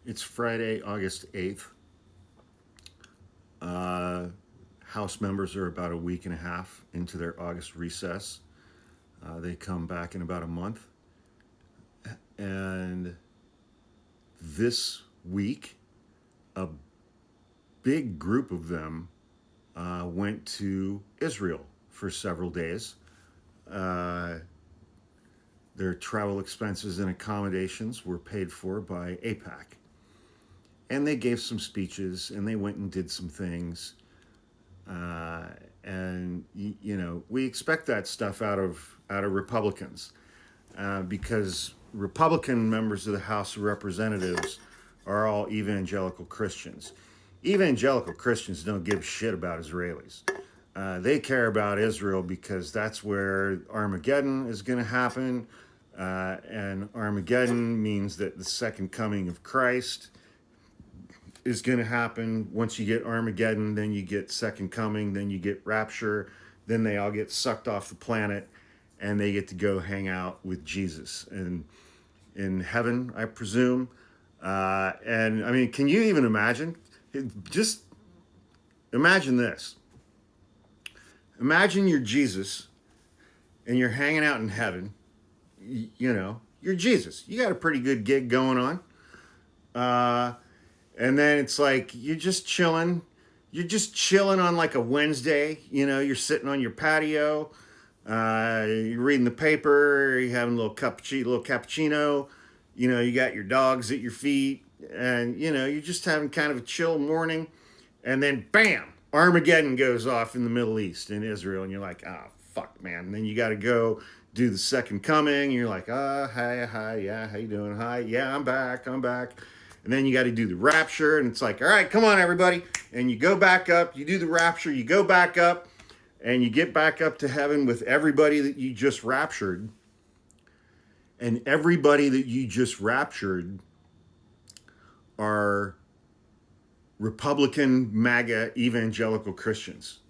It's Friday, August 8th. House members are about a week and a half into their August recess. They come back in about a month. And this week, a big group of them went to Israel for several days. Their travel expenses and accommodations were paid for by AIPAC. And they gave some speeches and they went and did some things. We expect that stuff out of Republicans because Republican members of the House of Representatives are all evangelical Christians. Evangelical Christians don't give a shit about Israelis. They care about Israel because that's where Armageddon is going to happen. And Armageddon means that the second coming of Christ is going to happen. Once you get Armageddon, then you get second coming, then you get rapture, then they all get sucked off the planet and they get to go hang out with Jesus and in heaven, I presume. And I mean, can you even imagine? Just imagine this. Imagine you're Jesus and you're hanging out in heaven. You're Jesus. You got a pretty good gig going on. And then it's like you're just chilling. You're just chilling on like a Wednesday. You're sitting on your patio. You're reading the paper. You're having a little cappuccino. You got your dogs at your feet. And, you're just having kind of a chill morning. And then, bam, Armageddon goes off in the Middle East, in Israel. And you're like, oh, fuck, man. And then you got to go do the second coming. And you're like, hi, yeah, how you doing? Hi, yeah, I'm back. And then you got to do the rapture, and it's like, all right, come on, everybody. And you go back up, you do the rapture, you go back up, and you get back up to heaven with everybody that you just raptured. And everybody that you just raptured are Republican, MAGA, evangelical Christians.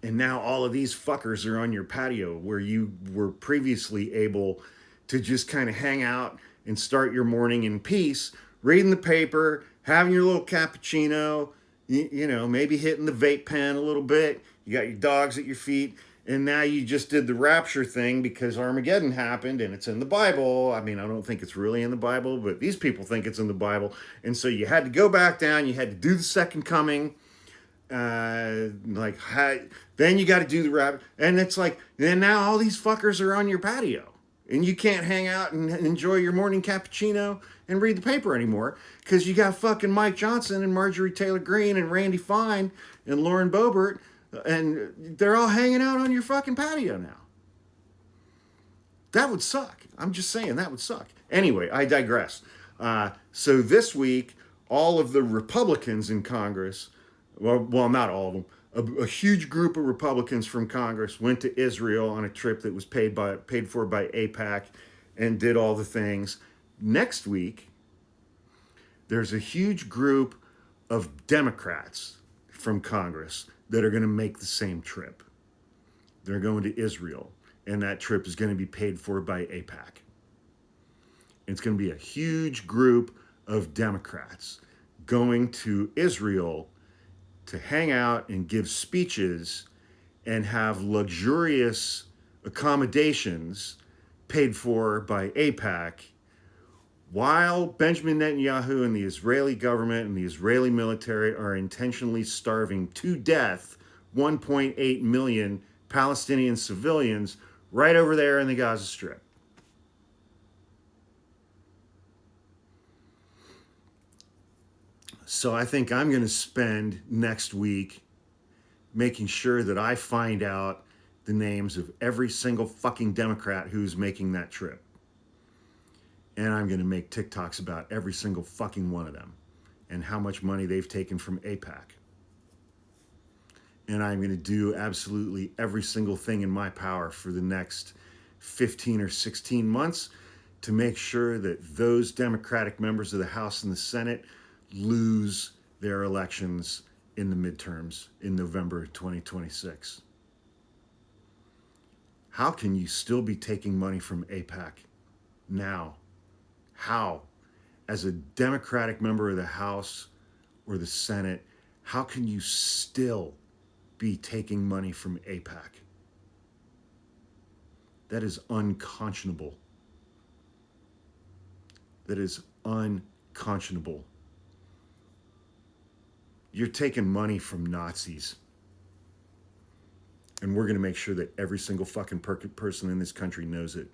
And now all of these fuckers are on your patio where you were previously able to just kind of hang out and start your morning in peace, reading the paper, having your little cappuccino, maybe hitting the vape pen a little bit. You got your dogs at your feet, and now you just did the rapture thing because Armageddon happened and it's in the Bible. I mean, I don't think it's really in the Bible, but these people think it's in the Bible. And so you had to go back down, you had to do the second coming. Then you got to do the rapture. And it's like, then now all these fuckers are on your patio. And you can't hang out and enjoy your morning cappuccino and read the paper anymore because you got fucking Mike Johnson and Marjorie Taylor Greene and Randy Fine and Lauren Boebert, and they're all hanging out on your fucking patio now. That would suck. I'm just saying, that would suck. Anyway, I digress. So this week, all of the Republicans in Congress, well, not all of them, a huge group of Republicans from Congress went to Israel on a trip that was paid for by AIPAC and did all the things. Next week, there's a huge group of Democrats from Congress that are going to make the same trip. They're going to Israel, and that trip is going to be paid for by AIPAC. It's going to be a huge group of Democrats going to Israel to hang out and give speeches and have luxurious accommodations paid for by AIPAC, while Benjamin Netanyahu and the Israeli government and the Israeli military are intentionally starving to death 1.8 million Palestinian civilians right over there in the Gaza Strip. So I think I'm going to spend next week making sure that I find out the names of every single fucking Democrat who's making that trip. And I'm going to make TikToks about every single fucking one of them and how much money they've taken from AIPAC. And I'm going to do absolutely every single thing in my power for the next 15 or 16 months to make sure that those Democratic members of the House and the Senate lose their elections in the midterms in November 2026. How can you still be taking money from AIPAC now? How? as a Democratic member of the House or the Senate, how can you still be taking money from AIPAC? That is unconscionable. That is unconscionable. You're taking money from Nazis. And we're going to make sure that every single fucking person in this country knows it.